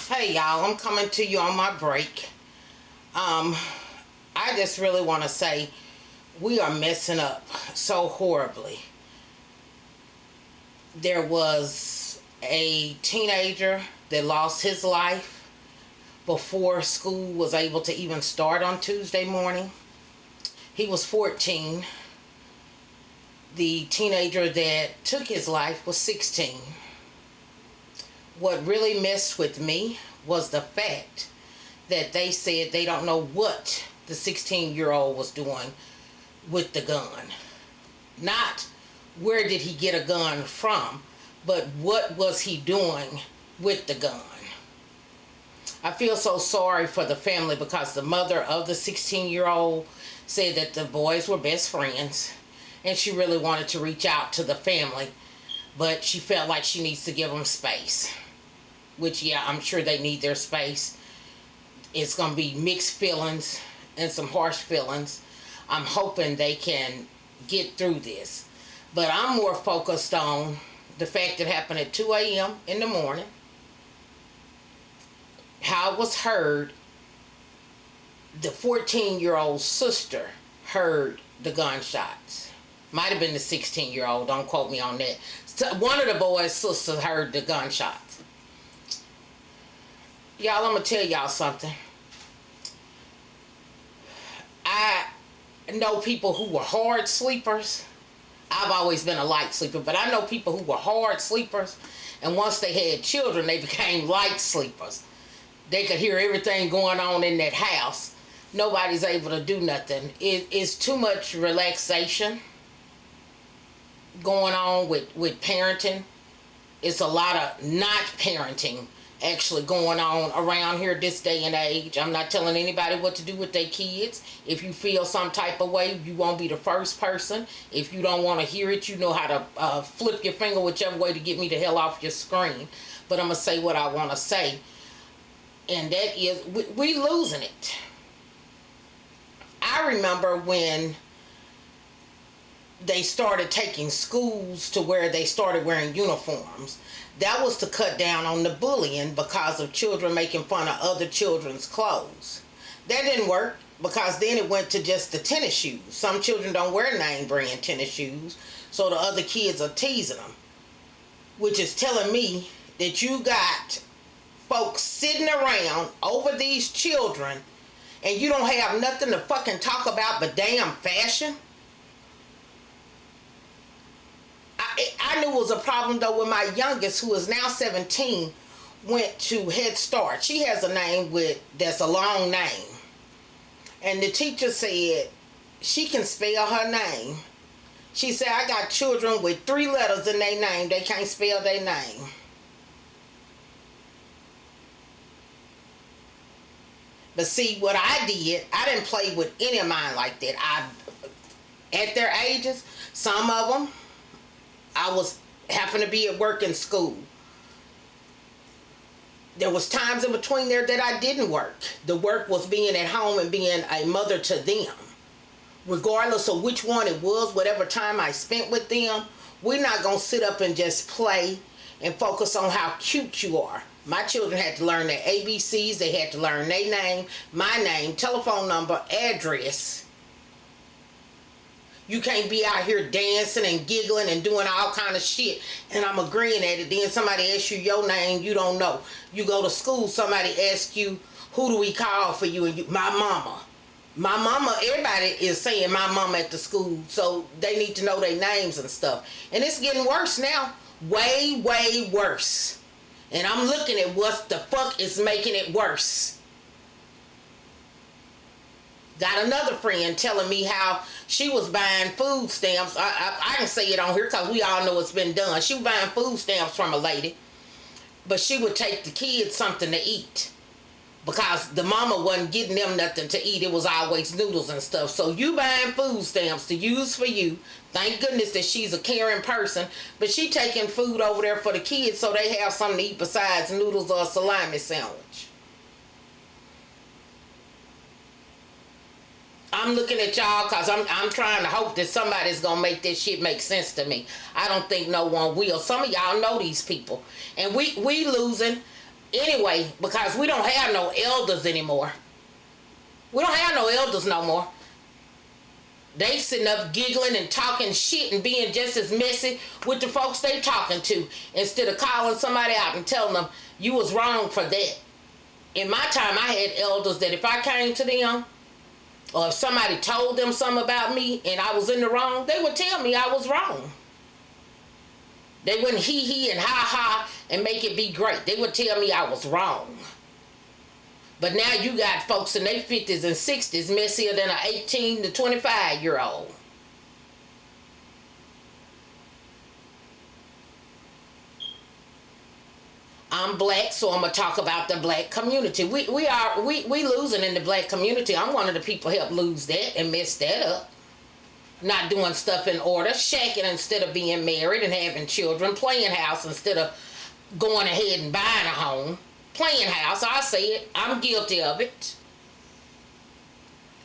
Hey y'all, I'm coming to you on my break. I just really want to say we are messing up so horribly. There was a teenager that lost his life before school was able to even start on Tuesday morning. He was 14. The teenager that took his life was 16. What really messed with me was the fact that they said they don't know what the 16-year-old was doing with the gun. Not where did he get a gun from, but what was he doing with the gun. I feel so sorry for the family because the mother of the 16-year-old said that the boys were best friends and she really wanted to reach out to the family, but she felt like she needs to give them space. Which, yeah, I'm sure they need their space. It's going to be mixed feelings and some harsh feelings. I'm hoping they can get through this. But I'm more focused on the fact that it happened at 2 a.m. in the morning. How it was heard. The 14-year-old sister heard the gunshots. Might have been the 16-year-old. Don't quote me on that. So one of the boys' sisters heard the gunshots. Y'all, I'm going to tell y'all something. I know people who were hard sleepers. I've always been a light sleeper, but I know people who were hard sleepers, and once they had children, they became light sleepers. They could hear everything going on in that house. Nobody's able to do nothing. It's too much relaxation going on with parenting. It's a lot of not parenting actually going on around here this day and age. I'm not telling anybody what to do with their kids. If you feel some type of way, you won't be the first person. If you don't want to hear it, you know how to flip your finger whichever way to get me the hell off your screen. But I'm going to say what I want to say. And that is, we losing it. I remember when they started taking schools to where they started wearing uniforms. That was to cut down on the bullying because of children making fun of other children's clothes. That didn't work because then it went to just the tennis shoes. Some children don't wear name brand tennis shoes, so the other kids are teasing them. Which is telling me that you got folks sitting around over these children and you don't have nothing to fucking talk about but damn fashion. I knew it was a problem though when my youngest, who is now 17, went to Head Start. She has a name that's a long name. And the teacher said she can spell her name. She said, I got children with 3 letters in their name. They can't spell their name. But see, what I did, I didn't play with any of mine like that. At their ages, some of them, I was happened to be at work in school. There was times in between there that I didn't work. The work was being at home and being a mother to them. Regardless of which one it was, whatever time I spent with them, we're not going to sit up and just play and focus on how cute you are. My children had to learn their ABCs. They had to learn their name, my name, telephone number, address. You can't be out here dancing and giggling and doing all kind of shit and I'm agreeing at it. Then somebody asks you your name, you don't know. You go to school, somebody asks you, who do we call for you? And you, my mama. My mama, everybody is saying my mama at the school, so they need to know their names and stuff. And it's getting worse now. Way, way worse. And I'm looking at what the fuck is making it worse. Got another friend telling me how she was buying food stamps. I can say it on here because we all know it's been done. She was buying food stamps from a lady, but she would take the kids something to eat because the mama wasn't getting them nothing to eat. It was always noodles and stuff. So you buying food stamps to use for you. Thank goodness that she's a caring person, but she taking food over there for the kids so they have something to eat besides noodles or a salami sandwich. I'm looking at y'all because I'm trying to hope that somebody's going to make this shit make sense to me. I don't think no one will. Some of y'all know these people. And we losing Anyway, because we don't have no elders anymore. We don't have no elders no more. They sitting up giggling and talking shit and being just as messy with the folks they talking to, instead of calling somebody out and telling them you was wrong for that. In my time, I had elders that if I came to them, or if somebody told them something about me and I was in the wrong, they would tell me I was wrong. They wouldn't hee and ha and make it be great. They would tell me I was wrong. But now you got folks in their 50s and 60s messier than an 18 to 25-year-old. I'm black, so I'm gonna talk about the black community. We losing in the black community. I'm one of the people help lose that and mess that up. Not doing stuff in order, shacking instead of being married and having children, playing house instead of going ahead and buying a home. Playing house, I say it. I'm guilty of it.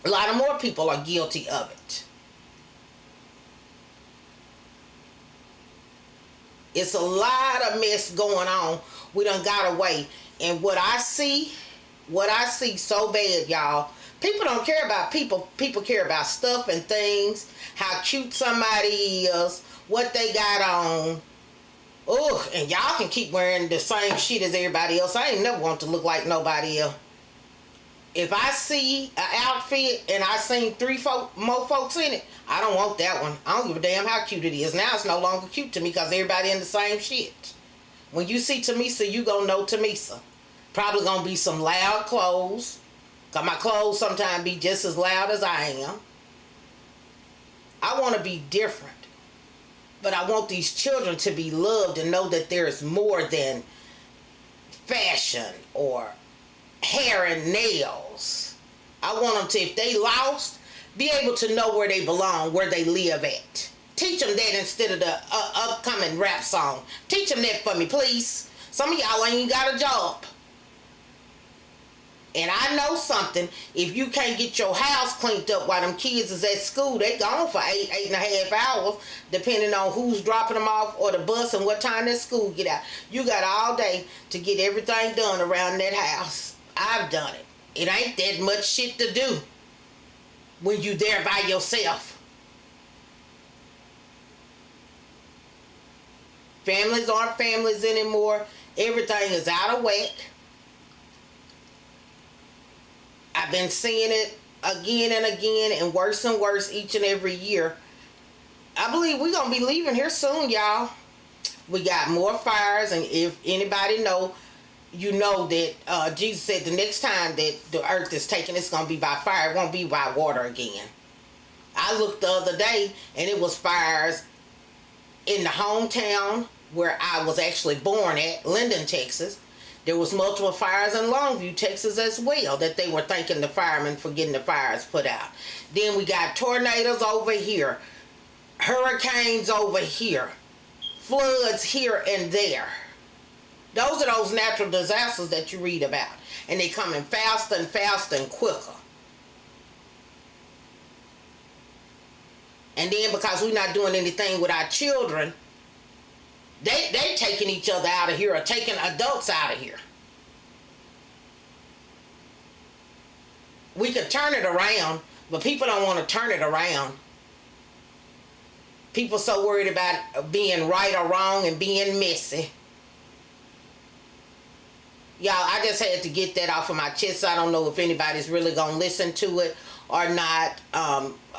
A lot of more people are guilty of it. It's a lot of mess going on. We done got away. And what I see so bad, y'all. People don't care about people. People care about stuff and things. How cute somebody is. What they got on. Oh, and y'all can keep wearing the same shit as everybody else. I ain't never want to look like nobody else. If I see an outfit and I seen more folks in it, I don't want that one. I don't give a damn how cute it is. Now it's no longer cute to me because everybody in the same shit. When you see Tamisa, you gonna know Tamisa. Probably gonna be some loud clothes. Because my clothes sometimes be just as loud as I am. I want to be different. But I want these children to be loved and know that there is more than fashion or hair and nails. I want them to, if they lost, be able to know where they belong, where they live at. Teach them that instead of the upcoming rap song. Teach them that for me, please. Some of y'all ain't got a job. And I know something, if you can't get your house cleaned up while them kids is at school, they gone for 8.5 hours, depending on who's dropping them off or the bus and what time their school get out. You got all day to get everything done around that house. I've done it. It ain't that much shit to do when you there by yourself. Families aren't families anymore. Everything is out of whack. I've been seeing it again and again and worse each and every year. I believe we're going to be leaving here soon, y'all. We got more fires, and if anybody know, you know that Jesus said the next time that the earth is taken, it's going to be by fire. It won't be by water again. I looked the other day, and it was fires in the hometown where I was actually born at, Linden, Texas. There was multiple fires in Longview, Texas as well, that they were thanking the firemen for getting the fires put out. Then we got tornadoes over here, hurricanes over here, floods here and there. Those are those natural disasters that you read about. And they coming faster and faster and quicker. And then because we're not doing anything with our children, they taking each other out of here or taking adults out of here. We could turn it around, but people don't want to turn it around. People so worried about being right or wrong and being messy. Y'all, I just had to get that off of my chest. I don't know if anybody's really going to listen to it or not.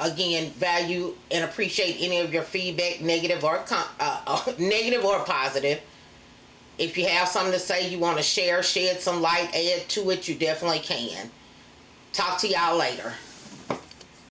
Again, value and appreciate any of your feedback, negative or positive. If you have something to say, you want to share, shed some light, add to it, you definitely can. Talk to y'all later.